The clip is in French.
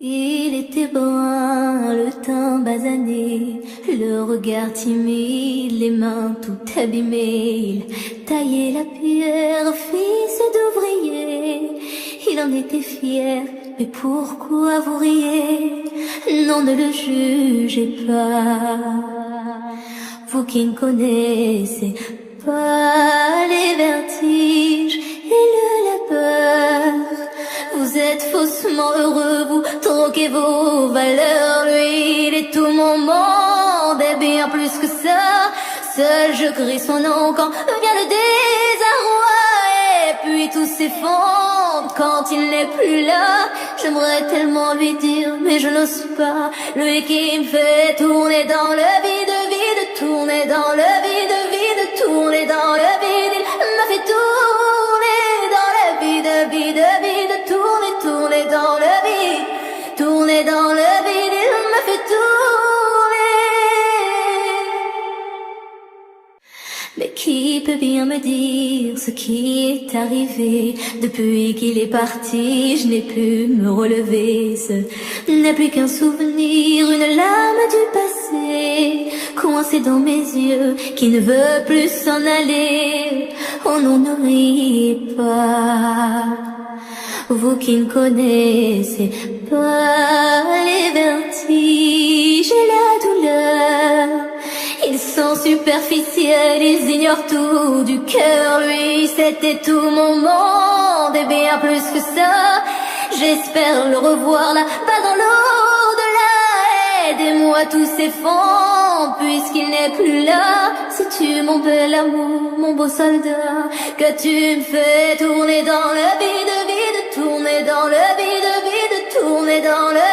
Il était brun, le teint basané, le regard timide, les mains toutes abîmées. Il taillait la pierre, fils d'ouvrier. Il en était fier, mais pourquoi vous riez? Non, ne le jugez pas, vous qui ne connaissez pas les vertiges et le labeur. Vous êtes faussement heureux, vous troquez vos valeurs. Lui, il est tout mon monde, et bien plus que ça. Seul je crie son nom quand vient le désarroi. Et puis tout s'effondre quand il n'est plus là. J'aimerais tellement lui dire, mais je n'ose pas. Lui qui me fait tourner dans le vide, vide, tourner dans le vide, vide, tourner dans le vide. Il m'a fait tourner dans le vide, vide, vide, tourner, tourner dans le vide, tourner dans le vide. Il m'a fait tourner. Mais qui peut bien me dire ce qui est arrivé? Depuis qu'il est parti, je n'ai pu me relever. Ce n'est plus qu'un souvenir, une lame du passé, coincée dans mes yeux, qui ne veut plus s'en aller. Oh non, ne riez pas, vous qui ne connaissez pas les vertiges et la douleur. Ils sont superficiels, ils ignorent tout du cœur. Lui, c'était tout mon monde, et bien plus que ça. J'espère le revoir là-bas dans l'au-delà. Aidez-moi, tout s'effondre, puisqu'il n'est plus là. Si tu, mon bel amour, mon beau soldat, que tu me fais tourner dans le vide, vide, tourner dans le vide, vide, tourner dans le